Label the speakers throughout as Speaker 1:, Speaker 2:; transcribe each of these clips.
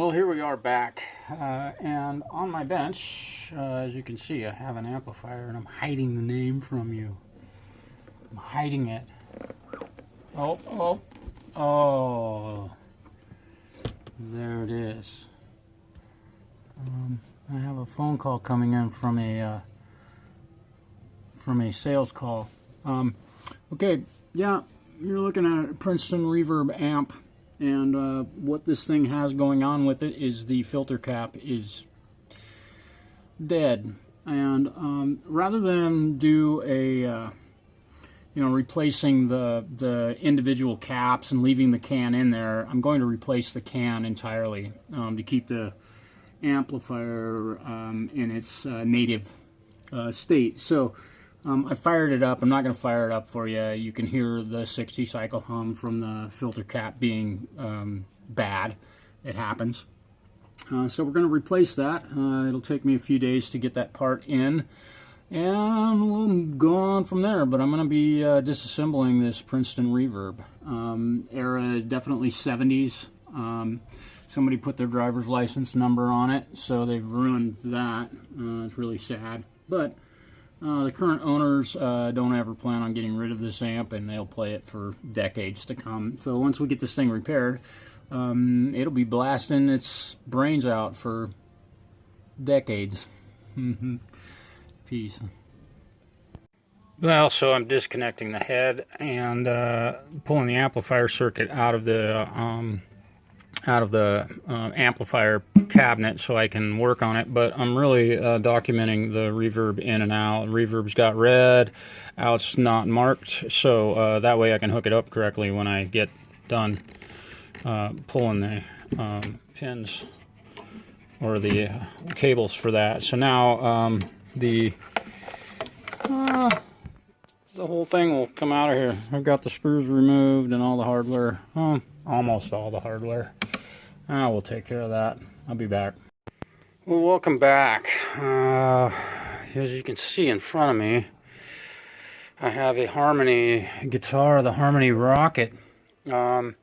Speaker 1: Well, here we are back, and on my bench, as you can see, I have an amplifier, and I'm hiding the name from you. I'm hiding it. Oh, there it is. I have a phone call coming in from a sales call. Okay, yeah, you're looking at a Princeton Reverb amp. And what this thing has going on with it is the filter cap is dead. And rather than do a, replacing the individual caps and leaving the can in there, I'm going to replace the can entirely to keep the amplifier in its native state. So I fired it up. I'm not going to fire it up for you. You can hear the 60 cycle hum from the filter cap being bad. It happens. So we're going to replace that. It'll take me a few days to get that part in, and we'll go on from there. But I'm going to be disassembling this Princeton Reverb. Era definitely 70s. Somebody put their driver's license number on it, so they've ruined that. It's really sad. But the current owners don't ever plan on getting rid of this amp, and they'll play it for decades to come. So once we get this thing repaired, it'll be blasting its brains out for decades. Peace. Well, so I'm disconnecting the head and pulling the amplifier circuit out of the amplifier cabinet so I can work on it, but I'm really documenting the reverb in and out. Reverb's got red, out's not marked, so that way I can hook it up correctly when I get done pulling the pins or the cables for that. So now the whole thing will come out of here. I've got the screws removed and all the hardware, almost all the hardware. We'll take care of that. I'll be back. Well, welcome back. As you can see in front of me, I have a Harmony guitar, the Harmony Rocket. And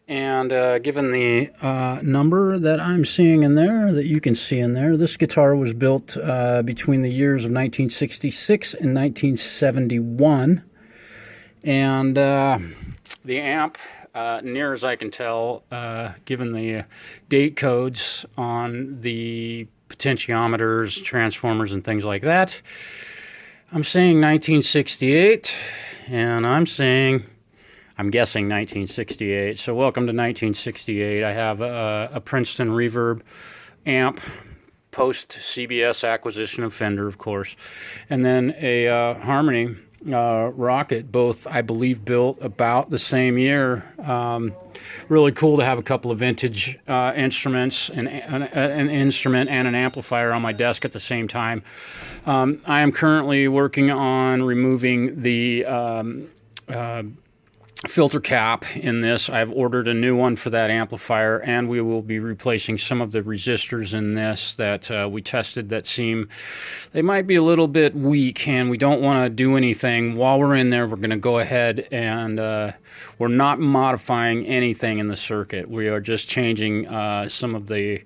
Speaker 1: given the number that I'm seeing in there, that you can see in there, this guitar was built between the years of 1966 and 1971. And the amp, near as I can tell, given the date codes on the potentiometers, transformers, and things like that, I'm saying 1968, and I'm guessing 1968. So welcome to 1968. I have a Princeton Reverb amp, post CBS acquisition of Fender, of course, and then a Harmony Rocket, both I believe built about the same year. Really cool to have a couple of vintage instruments, an instrument and an amplifier on my desk at the same time. I am currently working on removing the filter cap in this. I've ordered a new one for that amplifier, and we will be replacing some of the resistors in this that we tested that they might be a little bit weak, and we don't want to do anything while we're in there. We're going to go ahead and we're not modifying anything in the circuit. We are just changing some of the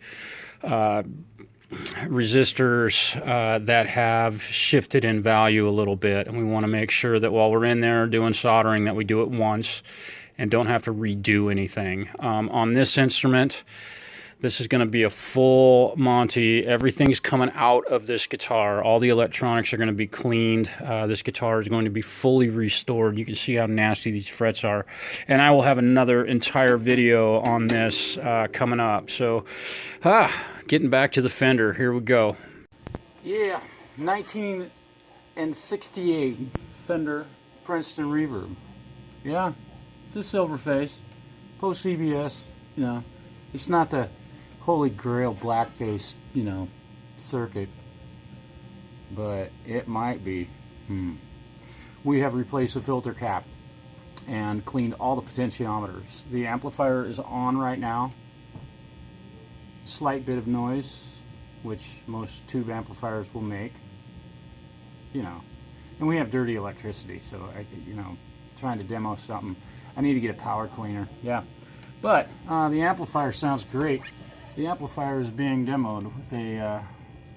Speaker 1: resistors that have shifted in value a little bit, and we want to make sure that while we're in there doing soldering that we do it once and don't have to redo anything. On this instrument, this is going to be a full Monty. Everything's coming out of this guitar. All the electronics are going to be cleaned. This guitar is going to be fully restored. You can see how nasty these frets are. And I will have another entire video on this coming up. So, getting back to the Fender, here we go. Yeah, 1968 Fender Princeton Reverb. Yeah, it's a silver face, post CBS. It's not the holy grail blackface, circuit, but it might be. We have replaced the filter cap and cleaned all the potentiometers. The amplifier is on right now. Slight bit of noise, which most tube amplifiers will make, and we have dirty electricity, so trying to demo something, I need to get a power cleaner. Yeah, but the amplifier sounds great. The amplifier is being demoed with a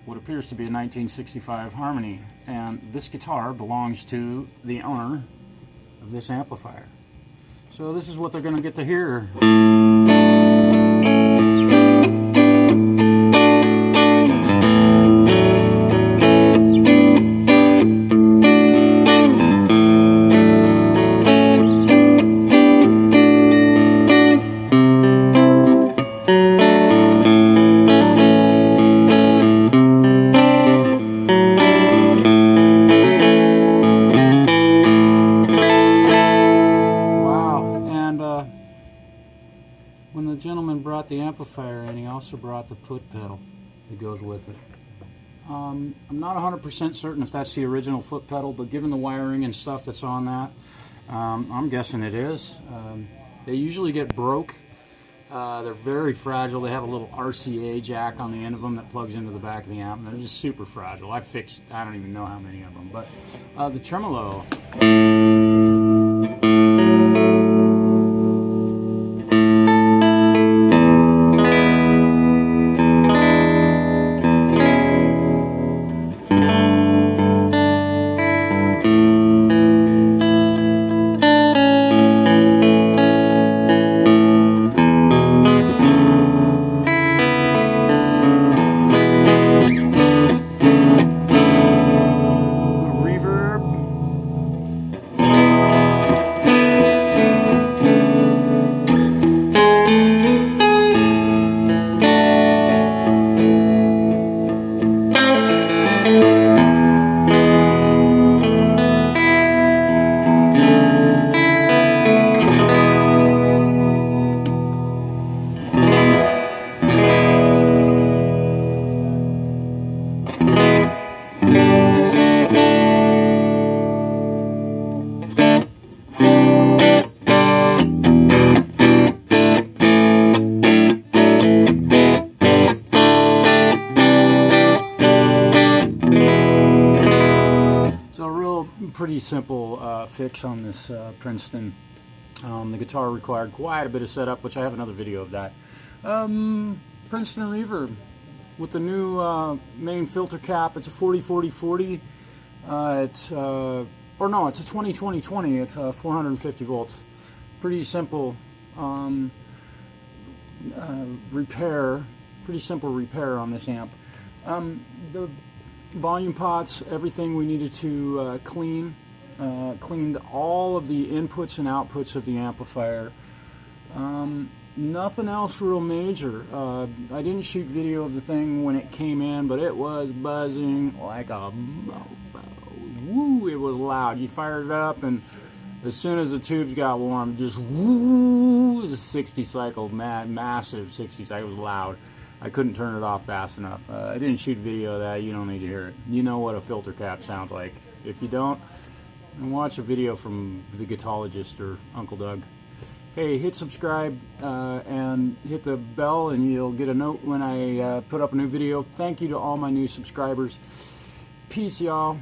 Speaker 1: what appears to be a 1965 Harmony, and this guitar belongs to the owner of this amplifier. So this is what they're going to get to hear. When the gentleman brought the amplifier in, he also brought the foot pedal that goes with it. I'm not 100% certain if that's the original foot pedal, but given the wiring and stuff that's on that, I'm guessing it is. They usually get broke. They're very fragile. They have a little RCA jack on the end of them that plugs into the back of the amp. They're just super fragile. I fixed, I don't even know how many of them, but the tremolo. Pretty simple fix on this Princeton. The guitar required quite a bit of setup, which I have another video of that. Princeton Reverb with the new main filter cap. It's a 40-40-40. It's a 20-20-20 at 450 volts. Pretty simple repair. Pretty simple repair on this amp. The volume pots, everything we needed to clean. Cleaned all of the inputs and outputs of the amplifier. Nothing else real major. I didn't shoot video of the thing when it came in, but it was buzzing like a mofo. Woo, it was loud. You fired it up, and as soon as the tubes got warm, just woo, the 60 cycle, massive 60 cycle. It was loud. I couldn't turn it off fast enough. I didn't shoot video of that. You don't need to hear it. You know what a filter cap sounds like. If you don't, then watch a video from the guitarologist or Uncle Doug. Hey, hit subscribe and hit the bell, and you'll get a note when I put up a new video. Thank you to all my new subscribers. Peace, y'all.